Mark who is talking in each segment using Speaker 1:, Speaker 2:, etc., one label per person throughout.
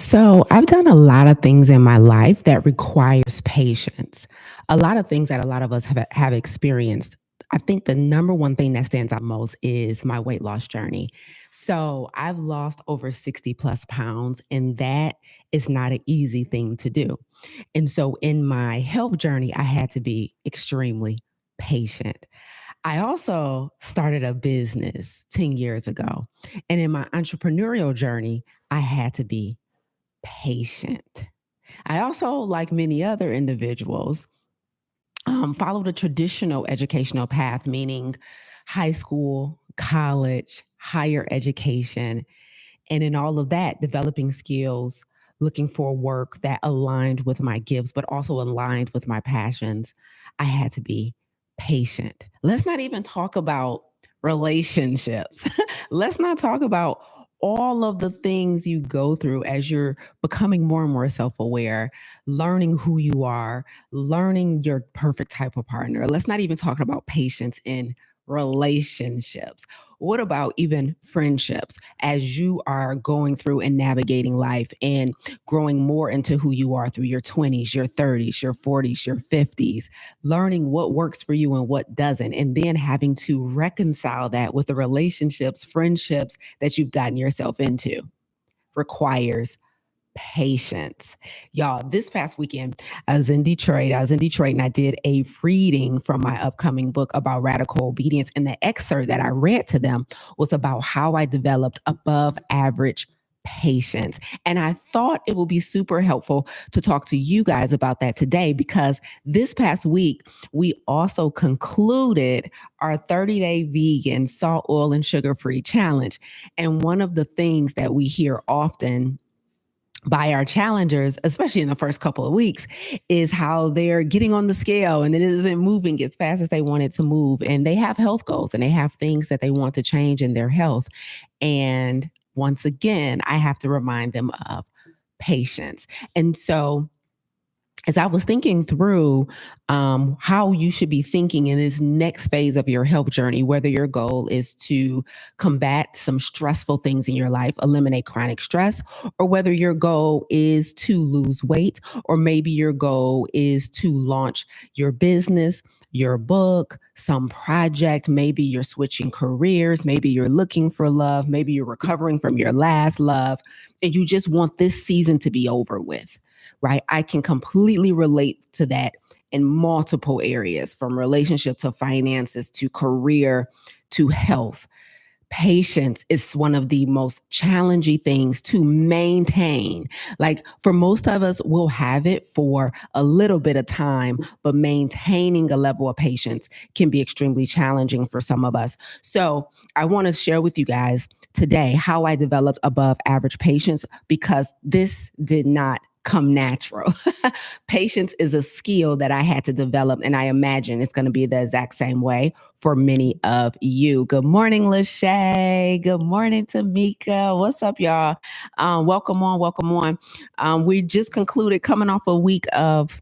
Speaker 1: So, I've done a lot of things in my life that requires patience. A lot of things that a lot of us have experienced. I think the number one thing that stands out most is my weight loss journey. So, I've lost over 60 plus pounds, and that is not an easy thing to do. And so, in my health journey, I had to be extremely patient. I also started a business 10 years ago. And in my entrepreneurial journey, I had to be patient. I also, like many other individuals, followed a traditional educational path, meaning high school, college, higher education, and in all of that, developing skills, looking for work that aligned with my gifts, but also aligned with my passions. I had to be patient. Let's not even talk about relationships. Let's not talk about all of the things you go through as you're becoming more and more self aware, learning who you are, learning your perfect type of partner. Let's not even talk about patience in relationships. What about even friendships as you are going through and navigating life and growing more into who you are through your 20s, your 30s, your 40s, your 50s, learning what works for you and what doesn't, and then having to reconcile that with the relationships, friendships that you've gotten yourself into requires patience. Y'all, this past weekend, I was in Detroit. I was in Detroit and I did a reading from my upcoming book about radical obedience. And the excerpt that I read to them was about how I developed above average patience. And I thought it would be super helpful to talk to you guys about that today because this past week, we also concluded our 30-day vegan, salt, oil, and sugar free challenge. And one of the things that we hear often by our challengers, especially in the first couple of weeks, is how they're getting on the scale and it isn't moving as fast as they want it to move. And they have health goals and they have things that they want to change in their health. And once again, I have to remind them of patience. And so as I was thinking through how you should be thinking in this next phase of your health journey, whether your goal is to combat some stressful things in your life, eliminate chronic stress, or whether your goal is to lose weight, or maybe your goal is to launch your business, your book, some project, maybe you're switching careers, maybe you're looking for love, maybe you're recovering from your last love, and you just want this season to be over with, right? I can completely relate to that in multiple areas from relationship to finances to career to health. Patience is one of the most challenging things to maintain. Like for most of us, we'll have it for a little bit of time, but maintaining a level of patience can be extremely challenging for some of us. So I want to share with you guys today how I developed above average patience because this did not come natural. Patience is a skill that I had to develop, and I imagine it's going to be the exact same way for many of you. Good morning, Lachey. Good morning, Tamika. What's up, y'all? Welcome on, welcome on. We just concluded coming off a week of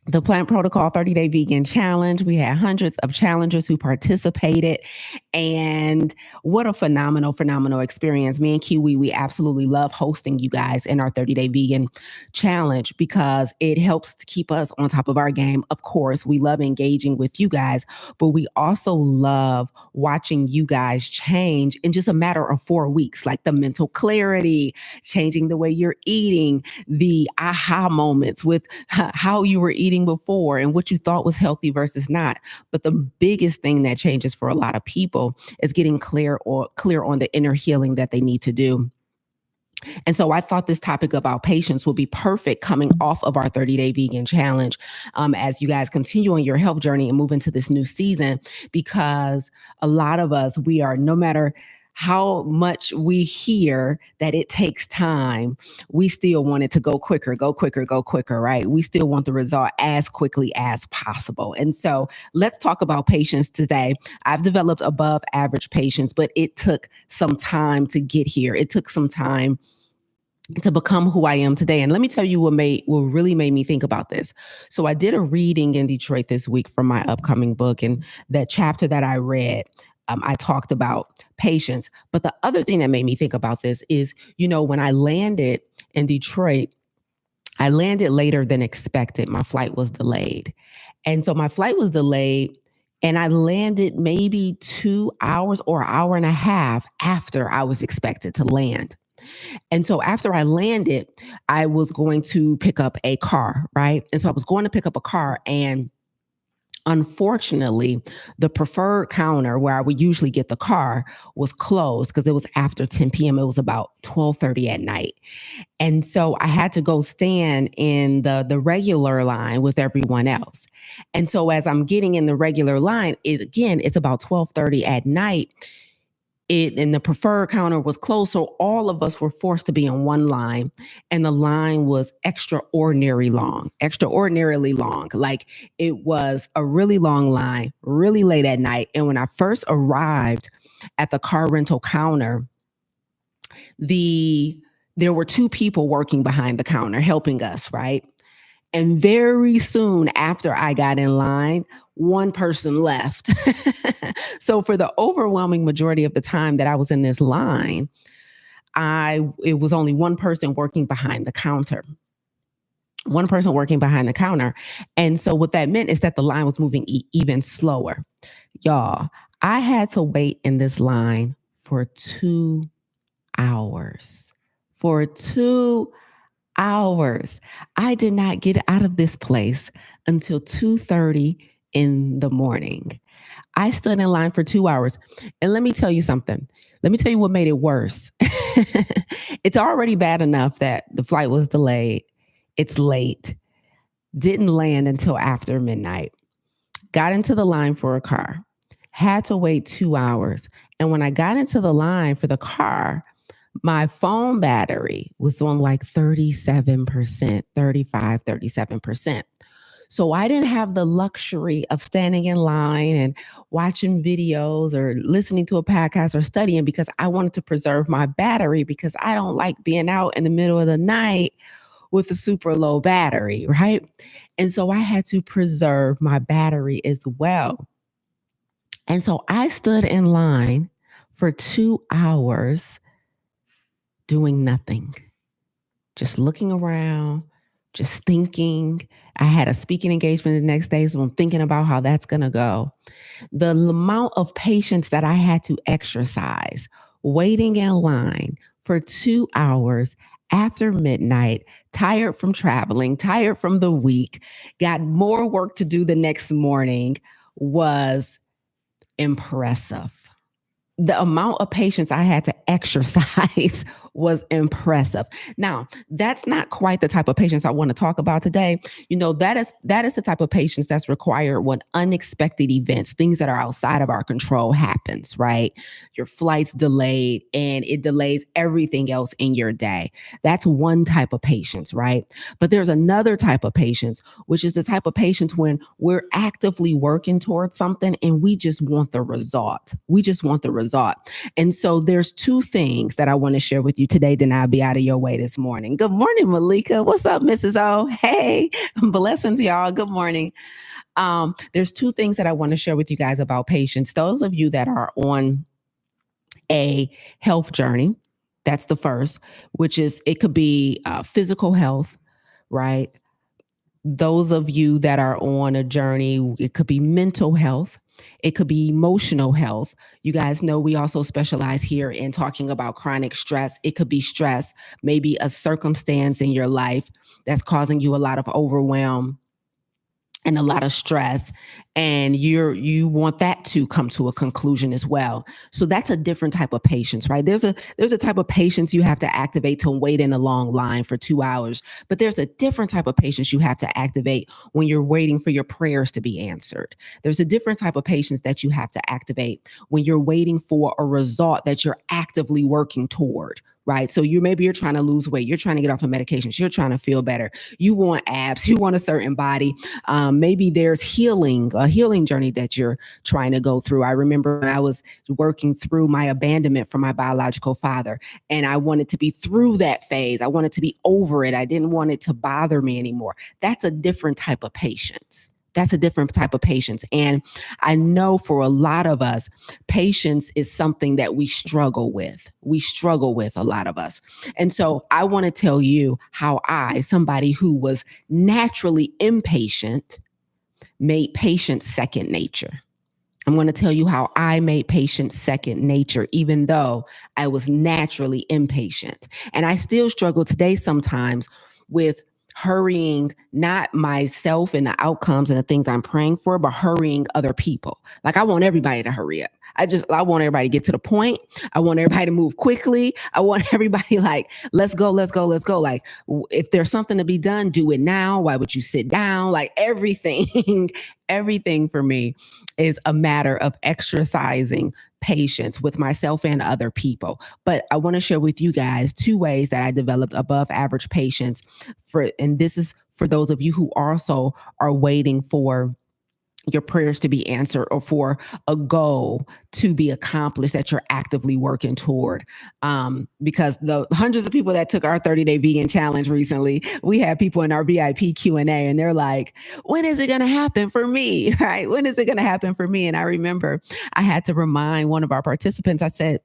Speaker 1: the Plant Protocol 30-Day Vegan Challenge. We had hundreds of challengers who participated. And what a phenomenal experience. Me and Kiwi, we absolutely love hosting you guys in our 30-Day Vegan Challenge because it helps to keep us on top of our game. Of course, we love engaging with you guys, but we also love watching you guys change in just a matter of 4 weeks, like the mental clarity, changing the way you're eating, the aha moments with how you were eating before and what you thought was healthy versus not. But the biggest thing that changes for a lot of people is getting clear on the inner healing that they need to do. And so I thought this topic about patience would be perfect coming off of our 30-Day Vegan Challenge as you guys continue on your health journey and move into this new season, because a lot of us, we are, no matter how much we hear that it takes time, we still want it to go quicker, right? We still want the result as quickly as possible. And so let's talk about patience today. I've developed above average patience, but it took some time to get here. It took some time to become who I am today. And let me tell you what really made me think about this. So I did a reading in Detroit this week from my upcoming book, and that chapter that I read, I talked about patience. But the other thing that made me think about this is, when I landed in Detroit, I landed later than expected. My flight was delayed. And so my flight was delayed, and I landed maybe 2 hours or an hour and a half after I was expected to land. And so after I landed, I was going to pick up a car, right? And so I was going to pick up a car, and unfortunately, the preferred counter where I would usually get the car was closed because it was after 10 p.m. It was about 12:30 at night. And so I had to go stand in the regular line with everyone else. And so as I'm getting in the regular line, it's about 12:30 at night. It and the preferred counter was closed, so all of us were forced to be in one line, and the line was extraordinarily long. Like, it was a really long line, really late at night. And when I first arrived at the car rental counter, the there were two people working behind the counter helping us, right? And very soon after I got in line, one person left. So for the overwhelming majority of the time that I was in this line, I it was only one person working behind the counter. One person working behind the counter. And so what that meant is that the line was moving even slower. Y'all, I had to wait in this line for 2 hours. For 2 hours. I did not get out of this place until 2:30 in the morning. I stood in line for 2 hours. And let me tell you something. Let me tell you what made it worse. It's already bad enough that the flight was delayed. It's late. Didn't land until after midnight. Got into the line for a car. Had to wait 2 hours. And when I got into the line for the car, my phone battery was on like 37%, 35, 37%. So I didn't have the luxury of standing in line and watching videos or listening to a podcast or studying because I wanted to preserve my battery because I don't like being out in the middle of the night with a super low battery, right? And so I had to preserve my battery as well. And so I stood in line for 2 hours doing nothing, just looking around, just thinking. I had a speaking engagement the next day, so I'm thinking about how that's going to go. The amount of patience that I had to exercise waiting in line for 2 hours after midnight, tired from traveling, tired from the week, got more work to do the next morning, was impressive. The amount of patience I had to exercise was impressive. Now, that's not quite the type of patience I want to talk about today. That is the type of patience that's required when unexpected events, things that are outside of our control happens, right? Your flight's delayed and it delays everything else in your day. That's one type of patience, right? But there's another type of patience, which is the type of patience when we're actively working towards something and we just want the result. We just want the result. And so there's two things that I want to share with you today. Then I'll be out of your way this morning. Good morning, Malika. What's up, Mrs. O? Hey, blessings, y'all. Good morning. There's two things that I want to share with you guys about patience. Those of you that are on a health journey, that's the first, which is it could be physical health, right? Those of you that are on a journey, it could be mental health. It could be emotional health. You guys know we also specialize here in talking about chronic stress. It could be stress, maybe a circumstance in your life that's causing you a lot of overwhelm and a lot of stress, and you want that to come to a conclusion as well. So that's a different type of patience, right? There's a type of patience you have to activate to wait in a long line for 2 hours, but there's a different type of patience you have to activate when you're waiting for your prayers to be answered. There's a different type of patience that you have to activate when you're waiting for a result that you're actively working toward. Right. So you're trying to lose weight. You're trying to get off of medications. You're trying to feel better. You want abs. You want a certain body. Maybe there's a healing journey that you're trying to go through. I remember when I was working through my abandonment from my biological father, and I wanted to be through that phase. I wanted to be over it. I didn't want it to bother me anymore. That's a different type of patience. That's a different type of patience. And I know for a lot of us, patience is something that we struggle with. We struggle with, a lot of us. And so I want to tell you how I, somebody who was naturally impatient, made patience second nature. I'm going to tell you how I made patience second nature, even though I was naturally impatient. And I still struggle today sometimes with hurrying not myself and the outcomes and the things I'm praying for, but hurrying other people. Like I want everybody to hurry up. I want everybody to get to the point. I want everybody to move quickly. I want everybody like, let's go, let's go, let's go. Like if there's something to be done, do it now. Why would you sit down? Like everything, everything for me is a matter of exercising patience with myself and other people. But I want to share with you guys 2 ways that I developed above average patience and this is for those of you who also are waiting for your prayers to be answered or for a goal to be accomplished that you're actively working toward. Because the hundreds of people that took our 30-day vegan challenge recently, we had people in our VIP Q&A and they're like, when is it going to happen for me? Right? When is it going to happen for me? And I remember I had to remind one of our participants, I said,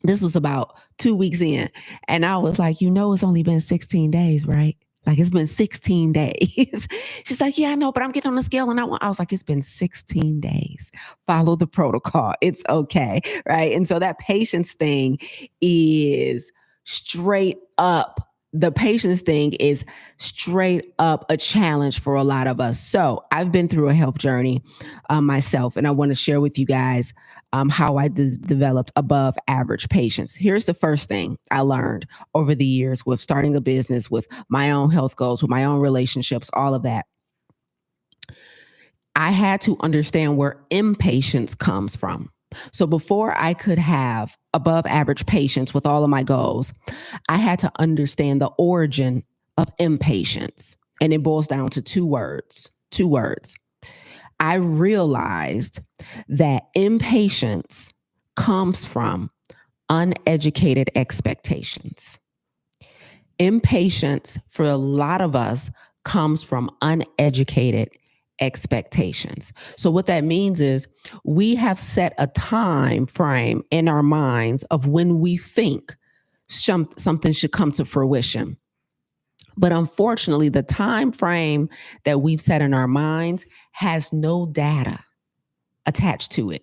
Speaker 1: this was about 2 weeks in. And I was like, it's only been 16 days, right? Like it's been 16 days. She's like, yeah, I know, but I'm getting on the scale. And I was like, it's been 16 days. Follow the protocol. It's okay. Right. And so that patience thing is straight up. The patience thing is straight up a challenge for a lot of us. So I've been through a health journey myself, and I want to share with you guys how I developed above average patience. Here's the first thing I learned over the years with starting a business, with my own health goals, with my own relationships, all of that. I had to understand where impatience comes from. So before I could have above average patience with all of my goals, I had to understand the origin of impatience. And it boils down to 2 words. I realized that impatience comes from uneducated expectations. Impatience for a lot of us comes from uneducated expectations. So what that means is we have set a time frame in our minds of when we think something should come to fruition. But unfortunately, the time frame that we've set in our minds has no data attached to it.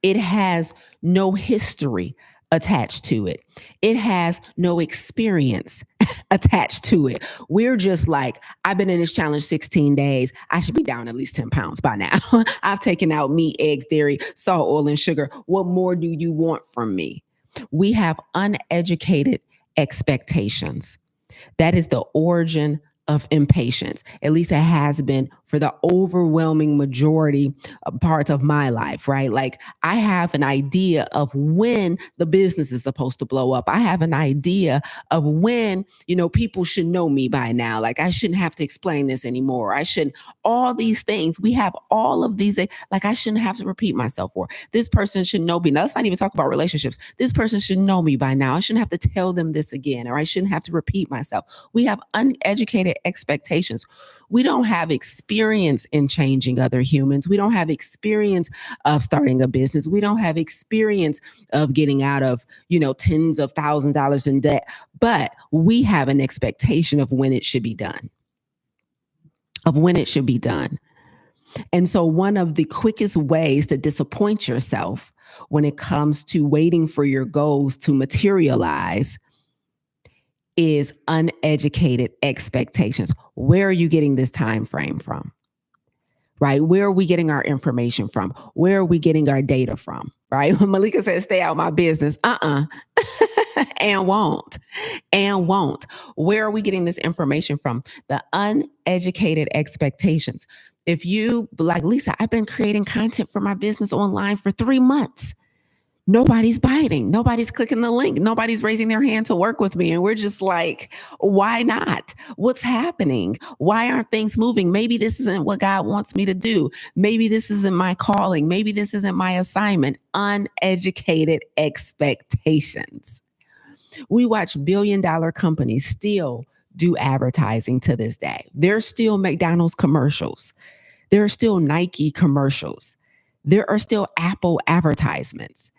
Speaker 1: It has no history attached to it. It has no experience attached to it. We're just like, I've been in this challenge 16 days. I should be down at least 10 pounds by now. I've taken out meat, eggs, dairy, salt, oil, and sugar. What more do you want from me? We have uneducated expectations. That is the origin of impatience. At least it has been for the overwhelming majority of parts of my life, right? Like I have an idea of when the business is supposed to blow up. I have an idea of when, people should know me by now. Like I shouldn't have to explain this anymore. I shouldn't, all these things. We have all of these, like I shouldn't have to repeat myself, or this person should know me. Now, let's not even talk about relationships. This person should know me by now. I shouldn't have to tell them this again, or I shouldn't have to repeat myself. We have uneducated expectations. We don't have experience in changing other humans. We don't have experience of starting a business. We don't have experience of getting out of, tens of thousands of dollars in debt, but we have an expectation of when it should be done. And so one of the quickest ways to disappoint yourself when it comes to waiting for your goals to materialize is uneducated expectations. Where are you getting this time frame from? Right? Where are we getting our information from? Where are we getting our data from? Right? When Malika says, stay out my business, and won't. Where are we getting this information from? The uneducated expectations. If you, like Lisa, I've been creating content for my business online for 3 months. Nobody's biting. Nobody's clicking the link. Nobody's raising their hand to work with me. And we're just like, why not? What's happening? Why aren't things moving? Maybe this isn't what God wants me to do. Maybe this isn't my calling. Maybe this isn't my assignment. Uneducated expectations. We watch billion-dollar companies still do advertising to this day. There's still McDonald's commercials There are still Nike commercials. There are still Apple advertisements.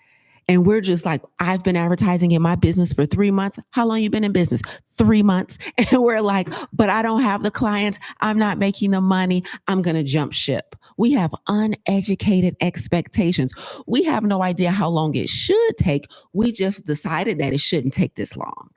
Speaker 1: And we're just like, I've been advertising in my business for 3 months. How long you been in business? 3 months. And we're like, but I don't have the clients. I'm not making the money. I'm going to jump ship. We have uneducated expectations. We have no idea how long it should take. We just decided that it shouldn't take this long.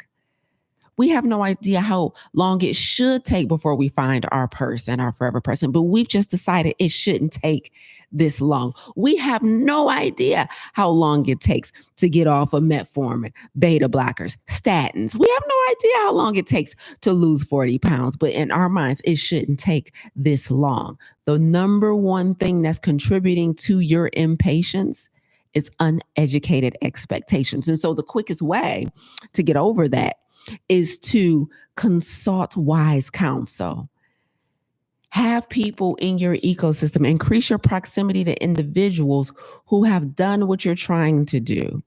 Speaker 1: We have no idea how long it should take before we find our person, our forever person, but we've just decided it shouldn't take this long. We have no idea how long it takes to get off of metformin, beta blockers, statins. We have no idea how long it takes to lose 40 pounds, but in our minds, it shouldn't take this long. The number one thing that's contributing to your impatience is uneducated expectations. And so the quickest way to get over that is to consult wise counsel. Have people in your ecosystem, increase your proximity to individuals who have done what you're trying to do.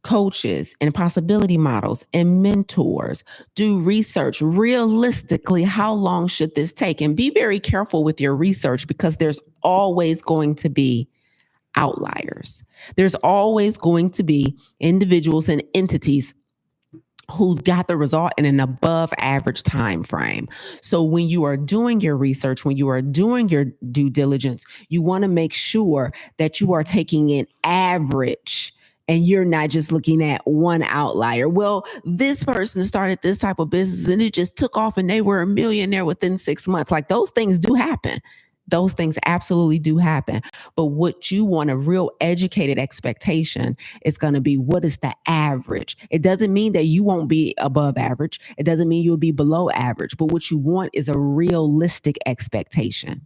Speaker 1: Coaches and possibility models and mentors. Do research realistically. How long should this take? And be very careful with your research, because there's always going to be outliers. There's always going to be individuals and entities who got the result in an above average time frame. So when you are doing your research, when you are doing your due diligence, you want to make sure that you are taking an average and you're not just looking at one outlier. Well, this person started this type of business and it just took off and they were a millionaire within 6 months. Like, those things do happen. Those things absolutely do happen. But what you want, a real educated expectation, is going to be, what is the average? It doesn't mean that you won't be above average. It doesn't mean you'll be below average. But what you want is a realistic expectation.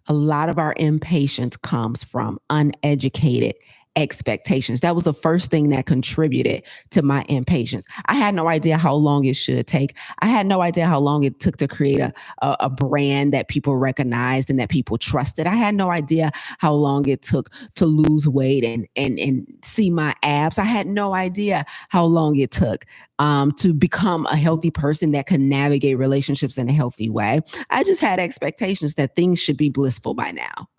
Speaker 1: A lot of our impatience comes from uneducated expectations. That was the first thing that contributed to my impatience. I had no idea how long it should take. I had no idea how long it took to create a brand that people recognized and that people trusted. I had no idea how long it took to lose weight and see my abs. I had no idea how long it took to become a healthy person that can navigate relationships in a healthy way. I just had expectations that things should be blissful by now,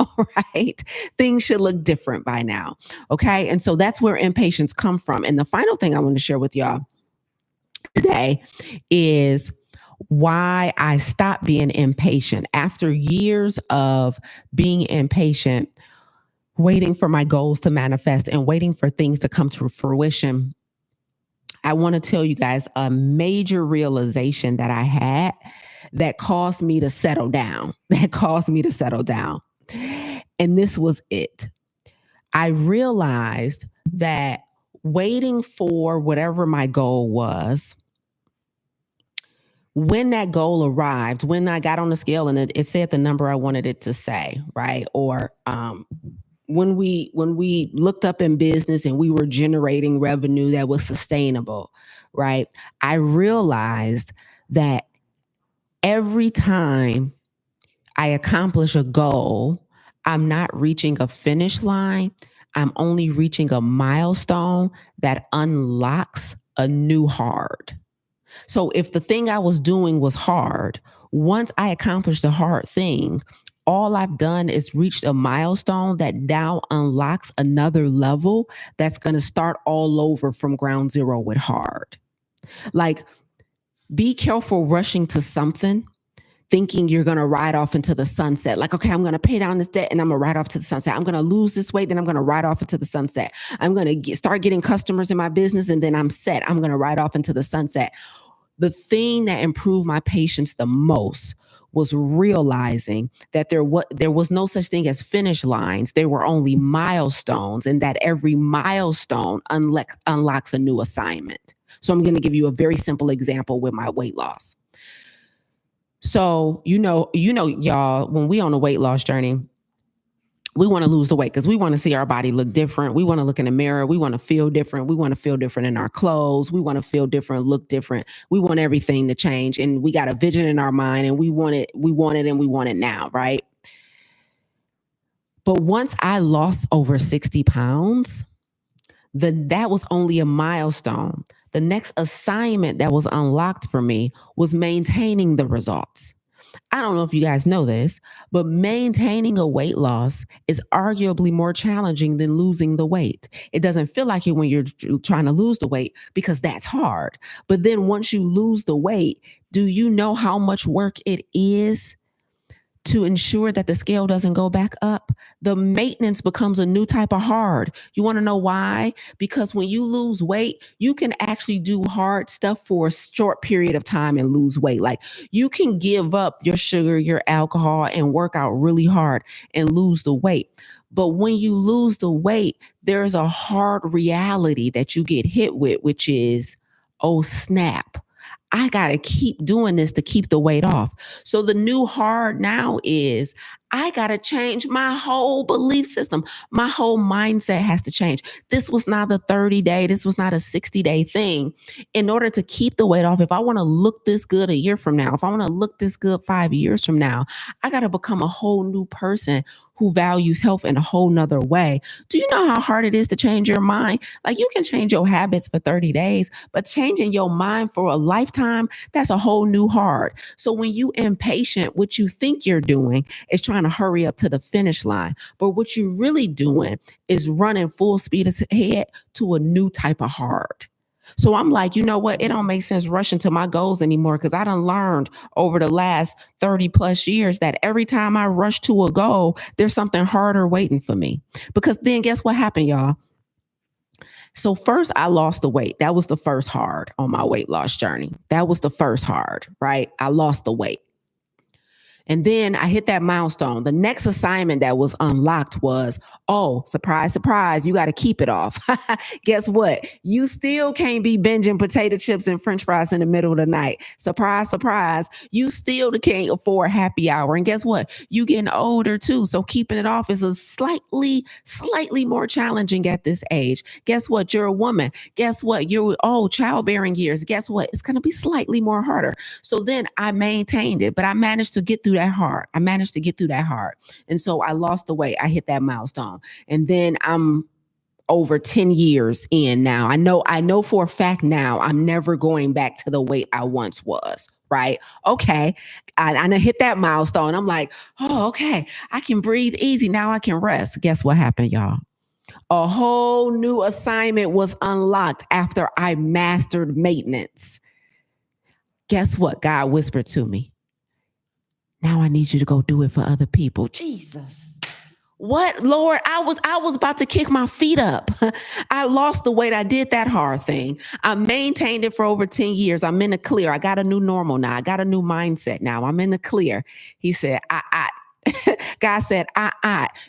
Speaker 1: right? Things should look different by now, okay? And so that's where impatience come from. And the final thing I want to share with y'all today is why I stopped being impatient. After years of being impatient, waiting for my goals to manifest and waiting for things to come to fruition, I want to tell you guys a major realization that I had that caused me to settle down, And this was it. I realized that waiting for whatever my goal was, when that goal arrived, when I got on the scale and it said the number I wanted it to say, right? Or when we looked up in business and we were generating revenue that was sustainable, right? I realized that every time I accomplish a goal, I'm not reaching a finish line. I'm only reaching a milestone that unlocks a new hard. So if the thing I was doing was hard, once I accomplished the hard thing, all I've done is reached a milestone that now unlocks another level that's going to start all over from ground zero with hard. Like, be careful rushing to something thinking you're going to ride off into the sunset. Like, okay, I'm going to pay down this debt and I'm going to ride off to the sunset. I'm going to lose this weight, then I'm going to ride off into the sunset. I'm going to start getting customers in my business and then I'm set. I'm going to ride off into the sunset. The thing that improved my patience the most was realizing that there was no such thing as finish lines. There were only milestones, and that every milestone unlocks a new assignment. So I'm going to give you a very simple example with my weight loss. So, you know, y'all, when we on a weight loss journey, we want to lose the weight because we want to see our body look different. We want to look in the mirror. We want to feel different. We want to feel different in our clothes. We want to feel different, look different. We want everything to change. And we got a vision in our mind and we want it and we want it now, right? But once I lost over 60 pounds, that was only a milestone. The next assignment that was unlocked for me was maintaining the results. I don't know if you guys know this, but maintaining a weight loss is arguably more challenging than losing the weight. It doesn't feel like it when you're trying to lose the weight because that's hard. But then once you lose the weight, do you know how much work it is to ensure that the scale doesn't go back up? The maintenance becomes a new type of hard. You want to know why? Because when you lose weight, you can actually do hard stuff for a short period of time and lose weight. Like you can give up your sugar, your alcohol, and work out really hard and lose the weight. But when you lose the weight, there's a hard reality that you get hit with, which is, oh, snap. I got to keep doing this to keep the weight off. So the new hard now is I got to change my whole belief system. My whole mindset has to change. This was not a 30-day, this was not a 60-day thing. In order to keep the weight off, if I want to look this good a year from now, if I want to look this good 5 years from now, I got to become a whole new person who values health in a whole nother way. Do you know how hard it is to change your mind? Like you can change your habits for 30 days, but changing your mind for a lifetime, that's a whole new hard. So when you impatient, what you think you're doing is trying to hurry up to the finish line. But what you're really doing is running full speed ahead to a new type of hard. So I'm like, you know what? It don't make sense rushing to my goals anymore because I done learned over the last 30 plus years that every time I rush to a goal, there's something harder waiting for me. Because then guess what happened, y'all? So first I lost the weight. That was the first hard on my weight loss journey. That was the first hard, right? I lost the weight. And then I hit that milestone. The next assignment that was unlocked was, oh, surprise, surprise, you got to keep it off. Guess what? You still can't be binging potato chips and french fries in the middle of the night. Surprise, surprise, you still can't afford happy hour. And guess what? You getting older too. So keeping it off is a slightly more challenging at this age. Guess what? You're a woman. Guess what? You're childbearing years. Guess what? It's going to be slightly more harder. So then I maintained it, but I managed to get through that hard. I managed to get through that hard. And so I lost the weight. I hit that milestone. And then I'm over 10 years in now. I know for a fact now I'm never going back to the weight I once was. Right. Okay. I hit that milestone. I'm like, oh, okay. I can breathe easy. Now I can rest. Guess what happened, y'all? A whole new assignment was unlocked after I mastered maintenance. Guess what? God whispered to me. Now I need you to go do it for other people. Jesus. What, Lord? I was about to kick my feet up. I lost the weight. I did that hard thing. I maintained it for over 10 years. I'm in the clear. I got a new normal now. I got a new mindset now. I'm in the clear. He said, God said,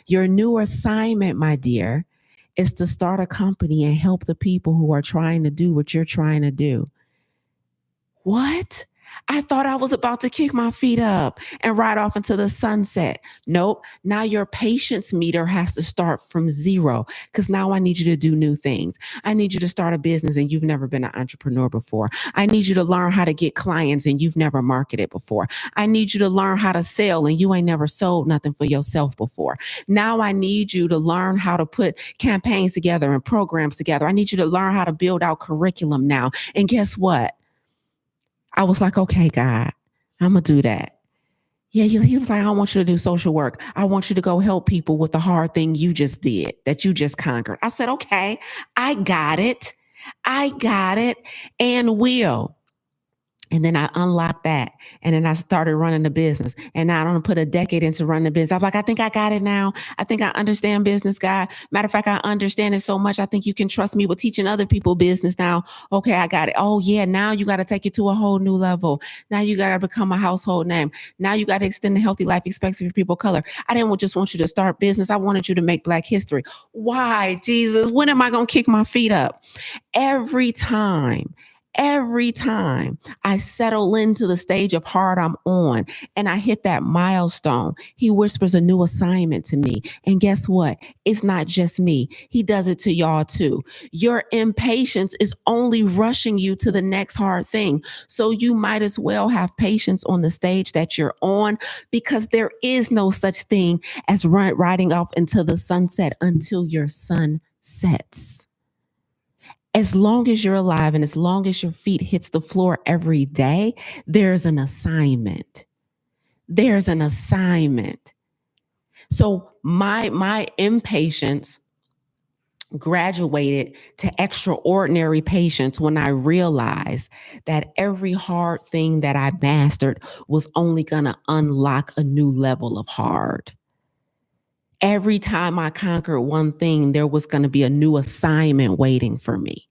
Speaker 1: your new assignment, my dear, is to start a company and help the people who are trying to do what you're trying to do. What? I thought I was about to kick my feet up and ride off into the sunset. Nope. Now your patience meter has to start from zero because now I need you to do new things. I need you to start a business and you've never been an entrepreneur before. I need you to learn how to get clients and you've never marketed before. I need you to learn how to sell and you ain't never sold nothing for yourself before. Now I need you to learn how to put campaigns together and programs together. I need you to learn how to build out curriculum now. And guess what? I was like, okay, God, I'm going to do that. Yeah, he was like, I don't want you to do social work. I want you to go help people with the hard thing you just did, that you just conquered. I said, okay, I got it. I got it and will. And then I unlocked that. And then I started running the business. And now I don't put a decade into running the business. I'm like, I think I got it now. I think I understand business, guy. Matter of fact, I understand it so much. I think you can trust me with teaching other people business now. Okay, I got it. Oh, yeah. Now you got to take it to a whole new level. Now you got to become a household name. Now you got to extend the healthy life expectancy for people of color. I didn't just want you to start business. I wanted you to make Black history. Why, Jesus? When am I going to kick my feet up? Every time I settle into the stage of hard I'm on and I hit that milestone, he whispers a new assignment to me. And guess what? It's not just me. He does it to y'all too. Your impatience is only rushing you to the next hard thing. So you might as well have patience on the stage that you're on because there is no such thing as riding off into the sunset until your sun sets. As long as you're alive and as long as your feet hits the floor every day, there's an assignment. There's an assignment. So my impatience graduated to extraordinary patience when I realized that every hard thing that I mastered was only going to unlock a new level of hard. Every time I conquered one thing, there was going to be a new assignment waiting for me.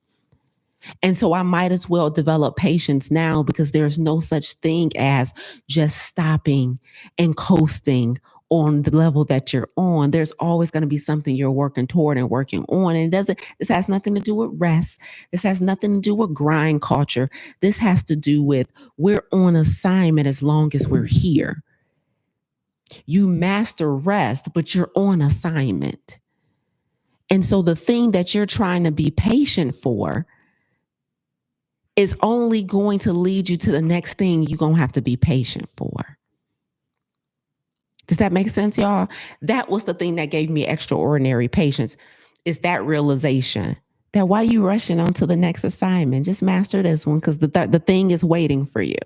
Speaker 1: And so I might as well develop patience now, because there's no such thing as just stopping and coasting on the level that you're on. There's always going to be something you're working toward and working on. And this has nothing to do with rest. This has nothing to do with grind culture. This has to do with we're on assignment as long as we're here. You master rest, but you're on assignment. And so the thing that you're trying to be patient for is only going to lead you to the next thing you're going to have to be patient for. Does that make sense, y'all? That was the thing that gave me extraordinary patience, is that realization that while you rushing on to the next assignment, just master this one, because the thing is waiting for you,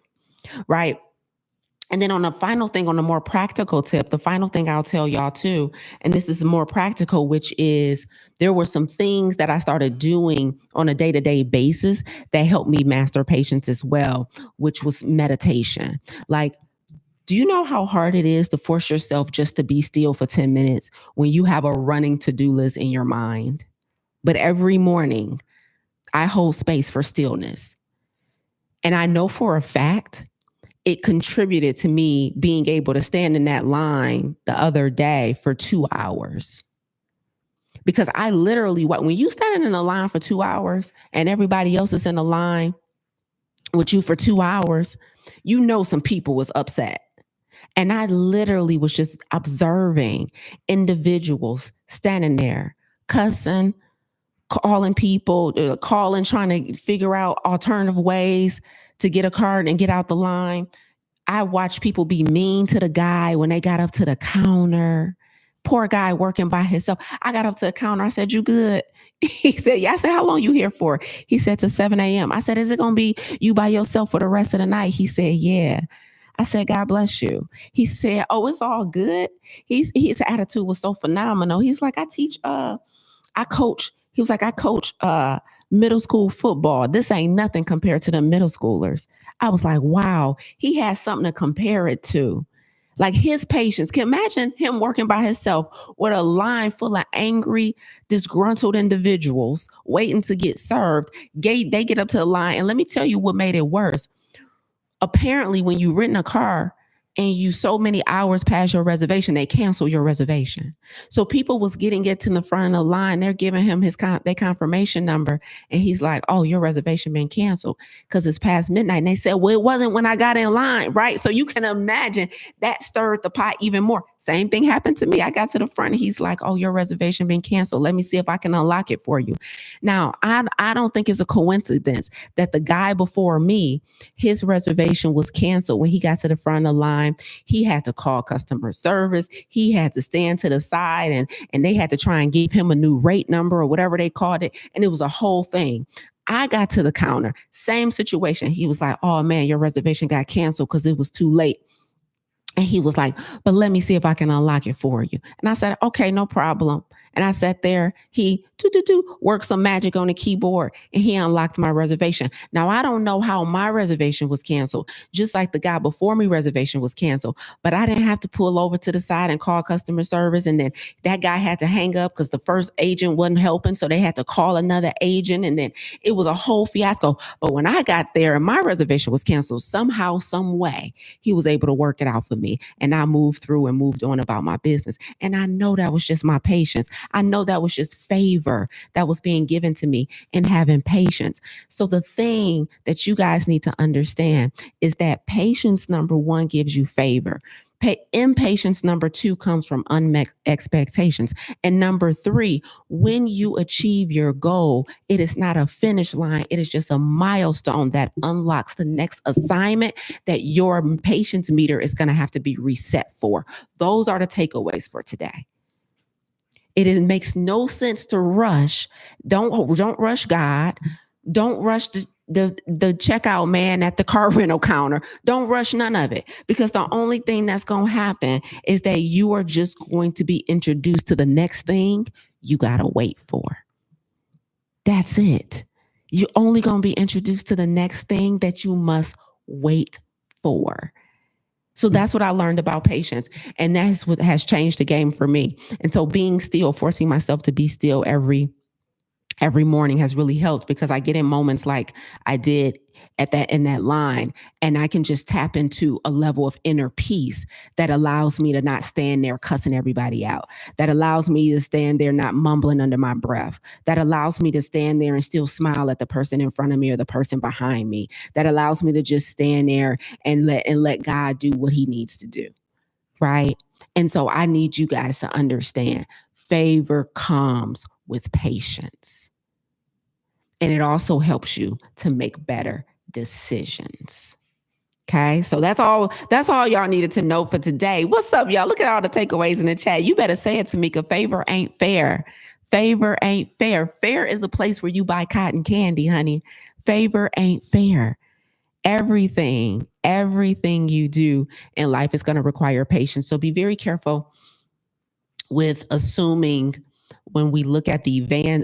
Speaker 1: right? And then on the final thing, on a more practical tip, the final thing I'll tell y'all too, and this is more practical, which is there were some things that I started doing on a day-to-day basis that helped me master patience as well, which was meditation. Like, do you know how hard it is to force yourself just to be still for 10 minutes when you have a running to-do list in your mind? But every morning, I hold space for stillness. And I know for a fact it contributed to me being able to stand in that line the other day for 2 hours. Because I literally, when you standing in a line for 2 hours and everybody else is in a line with you for 2 hours, you know some people was upset. And I literally was just observing individuals standing there, cussing, calling people, trying to figure out alternative ways to get a card and get out the line. I watched people be mean to the guy when they got up to the counter. Poor guy working by himself. I got up to the counter. I said, "You good?" He said, "Yeah." I said, "How long you here for?" He said, "To 7 a.m." I said, "Is it going to be you by yourself for the rest of the night?" He said, "Yeah." I said, "God bless you." He said, "Oh, it's all good." His attitude was so phenomenal. He's like, I coach. He was like, "I coach middle school football. This ain't nothing compared to the middle schoolers." I was like, wow, he has something to compare it to. Like his patience. Can imagine him working by himself with a line full of angry, disgruntled individuals waiting to get served. They get up to the line. And let me tell you what made it worse. Apparently, when you rent a car and you so many hours past your reservation, they cancel your reservation. So people was getting it to the front of the line. They're giving him their confirmation number, and he's like, "Oh, your reservation been canceled because it's past midnight." And they said, "Well, it wasn't when I got in line," right? So you can imagine that stirred the pot even more. Same thing happened to me. I got to the front, and he's like, "Oh, your reservation been canceled. Let me see if I can unlock it for you." Now, I don't think it's a coincidence that the guy before me, his reservation was canceled. When he got to the front of the line, he had to call customer service. He had to stand to the side, and they had to try and give him a new rate number or whatever they called it. And it was a whole thing. I got to the counter, same situation. He was like, "Oh man, your reservation got canceled because it was too late." And he was like, "But let me see if I can unlock it for you." And I said, "Okay, no problem." And I sat there. He worked some magic on the keyboard, and he unlocked my reservation. Now, I don't know how my reservation was canceled, just like the guy before me reservation was canceled. But I didn't have to pull over to the side and call customer service. And then that guy had to hang up because the first agent wasn't helping. So they had to call another agent. And then it was a whole fiasco. But when I got there and my reservation was canceled, somehow, some way, he was able to work it out for me. And I moved through and moved on about my business. And I know that was just my patience. I know that was just favor that was being given to me and having patience. So the thing that you guys need to understand is that patience, number one, gives you favor. Impatience, number two, comes from unmet expectations. And number three, when you achieve your goal, it is not a finish line. It is just a milestone that unlocks the next assignment that your patience meter is going to have to be reset for. Those are the takeaways for today. It makes no sense to rush. Don't rush God. Don't rush the checkout man at the car rental counter. Don't rush none of it, because the only thing that's going to happen is that you are just going to be introduced to the next thing you got to wait for. That's it. You're only going to be introduced to the next thing that you must wait for. So that's what I learned about patience. And that's what has changed the game for me. And so being still, forcing myself to be still every morning has really helped, because I get in moments like I did in that line, and I can just tap into a level of inner peace that allows me to not stand there cussing everybody out, that allows me to stand there not mumbling under my breath, that allows me to stand there and still smile at the person in front of me or the person behind me, that allows me to just stand there and let God do what he needs to do, right? And so I need you guys to understand, favor comes with patience. And it also helps you to make better decisions. Okay, so that's all y'all needed to know for today. What's up, y'all? Look at all the takeaways in the chat. You better say it, Tamika. Favor ain't fair. Favor ain't fair. Fair is a place where you buy cotton candy, honey. Favor ain't fair. Everything you do in life is going to require patience. So be very careful with assuming, when we look at the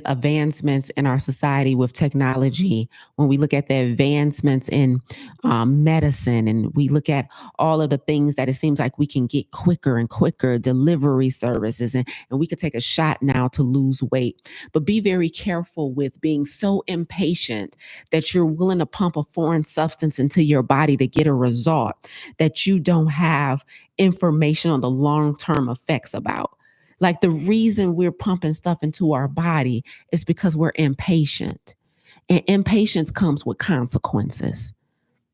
Speaker 1: advancements in our society with technology, when we look at the advancements in medicine, and we look at all of the things that it seems like we can get quicker and quicker, delivery services, and we could take a shot now to lose weight. But be very careful with being so impatient that you're willing to pump a foreign substance into your body to get a result that you don't have information on the long-term effects about. Like, the reason we're pumping stuff into our body is because we're impatient. And impatience comes with consequences.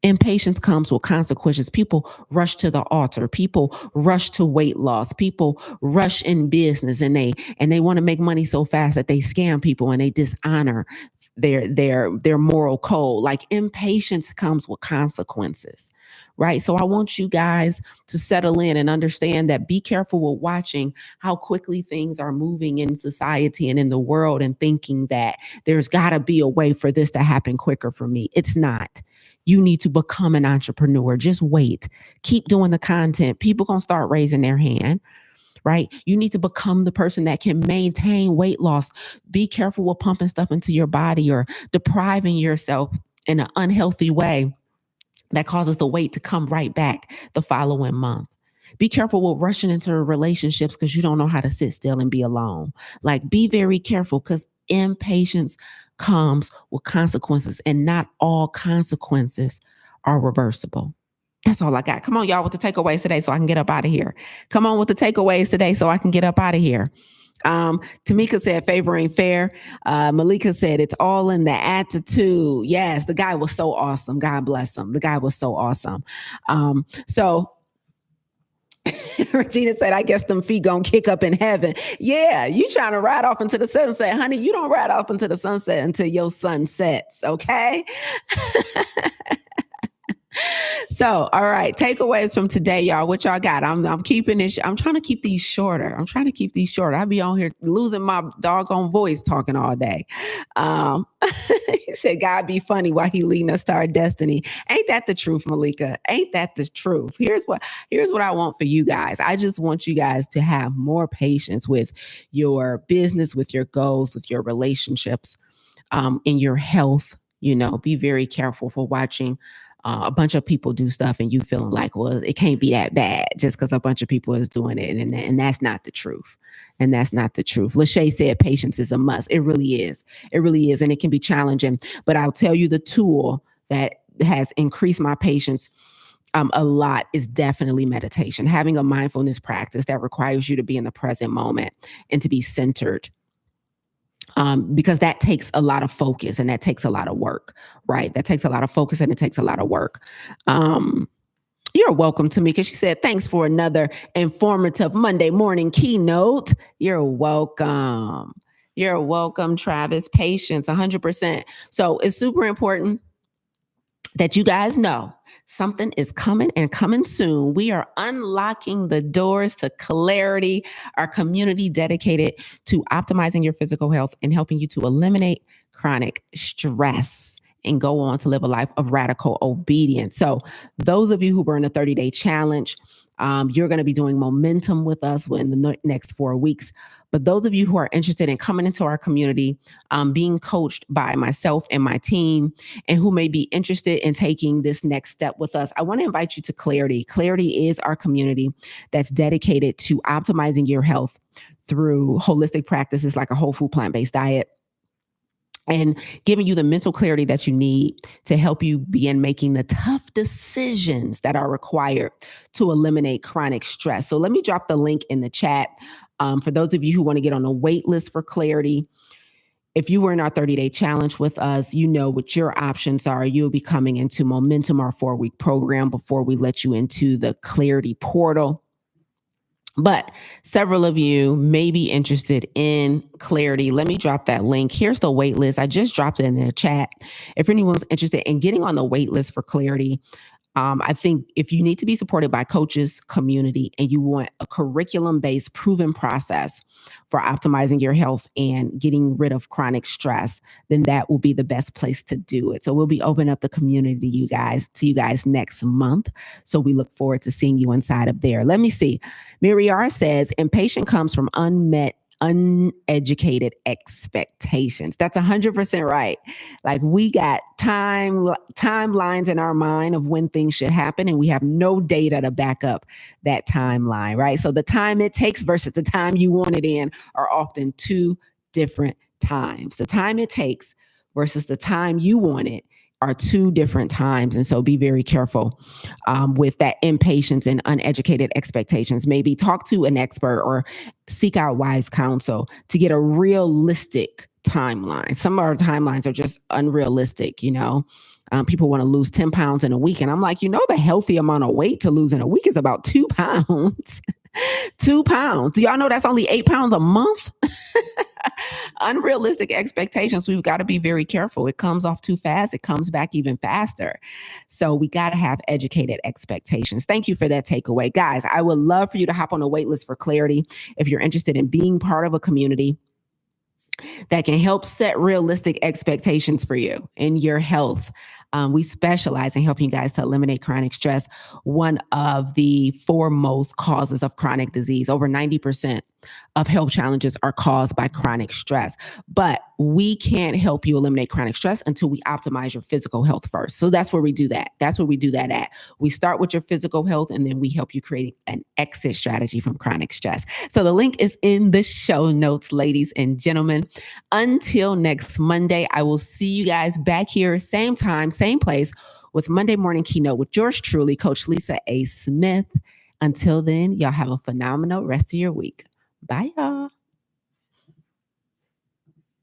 Speaker 1: Impatience comes with consequences. People rush to the altar. People rush to weight loss. People rush in business, and they want to make money so fast that they scam people and they dishonor their moral code. Like, impatience comes with consequences, right? So I want you guys to settle in and understand that. Be careful with watching how quickly things are moving in society and in the world, and thinking that there's got to be a way for this to happen quicker for me. It's not. You need to become an entrepreneur. Just wait. Keep doing the content. People gonna start raising their hand, right? You need to become the person that can maintain weight loss. Be careful with pumping stuff into your body or depriving yourself in an unhealthy way that causes the weight to come right back the following month. Be careful with rushing into relationships because you don't know how to sit still and be alone. Like, be very careful, because impatience comes with consequences, and not all consequences are reversible. That's all I got. Come on, y'all, with the takeaways today so I can get up out of here. Come on with the takeaways today so I can get up out of here. Tamika said favor ain't fair. Malika said it's all in the attitude. Yes, the guy was so awesome. God bless him. The guy was so awesome. So Regina said, I guess them feet gonna kick up in heaven. Yeah, you trying to ride off into the sunset, honey. You don't ride off into the sunset until your sun sets, okay? So, all right, takeaways from today, y'all. What y'all got? I'm keeping it. I'm trying to keep these shorter. I'll be on here losing my doggone voice talking all day. He said, God be funny while he leading us to our destiny. Ain't that the truth, Malika? Ain't that the truth? Here's what I want for you guys. I just want you guys to have more patience with your business, with your goals, with your relationships, in your health. Be very careful for watching a bunch of people do stuff and you feeling like, well, it can't be that bad just because a bunch of people is doing it. And that's not the truth. And that's not the truth. Lachey said patience is a must. It really is. It really is. And it can be challenging. But I'll tell you, the tool that has increased my patience a lot is definitely meditation. Having a mindfulness practice that requires you to be in the present moment and to be centered. Because that takes a lot of focus and that takes a lot of work, right? That takes a lot of focus and it takes a lot of work. You're welcome, Tamika. She said, thanks for another informative Monday morning keynote. You're welcome. You're welcome, Travis. Patience, 100%. So it's super important that you guys know something is coming and coming soon. We are unlocking the doors to clarity, our community dedicated to optimizing your physical health and helping you to eliminate chronic stress and go on to live a life of radical obedience. So those of you who were in a 30-day challenge, you're going to be doing momentum with us in the next 4 weeks. But those of you who are interested in coming into our community, being coached by myself and my team, and who may be interested in taking this next step with us, I want to invite you to Clarity. Clarity is our community that's dedicated to optimizing your health through holistic practices like a whole food plant-based diet, and giving you the mental clarity that you need to help you begin making the tough decisions that are required to eliminate chronic stress. So let me drop the link in the chat. For those of you who want to get on a wait list for Clarity, if you were in our 30-day challenge with us, you know what your options are. You'll be coming into Momentum, our 4-week program, before we let you into the Clarity portal. But several of you may be interested in Clarity. Let me drop that link. Here's the wait list. I just dropped it in the chat. If anyone's interested in getting on the wait list for Clarity, I think if you need to be supported by coaches, community, and you want a curriculum-based proven process for optimizing your health and getting rid of chronic stress, then that will be the best place to do it. So we'll be opening up the community to you guys next month. So we look forward to seeing you inside of there. Let me see. Miriar says, impatient comes from uneducated expectations. That's 100% right. Like, we got timelines in our mind of when things should happen, and we have no data to back up that timeline, right? So the time it takes versus the time you want it in are often two different times. The time it takes versus the time you want it are two different times. And so be very careful with that impatience and uneducated expectations. Maybe talk to an expert or seek out wise counsel to get a realistic timeline. Some of our timelines are just unrealistic, you know. People want to lose 10 pounds in a week. And I'm like, the healthy amount of weight to lose in a week is about 2 pounds. 2 pounds. Do y'all know that's only 8 pounds a month? Unrealistic expectations. We've got to be very careful. It comes off too fast. It comes back even faster. So we got to have educated expectations. Thank you for that takeaway. Guys, I would love for you to hop on a wait list for Clarity if you're interested in being part of a community that can help set realistic expectations for you in your health. We specialize in helping you guys to eliminate chronic stress, one of the foremost causes of chronic disease. Over 90% of health challenges are caused by chronic stress. But we can't help you eliminate chronic stress until we optimize your physical health first. So that's where we do that. That's where we do that at. We start with your physical health, and then we help you create an exit strategy from chronic stress. So the link is in the show notes, ladies and gentlemen. Until next Monday, I will see you guys back here, same time, same place, with Monday Morning Keynote with yours truly, Coach Lisa A. Smith. Until then, y'all have a phenomenal rest of your week. Bye, y'all.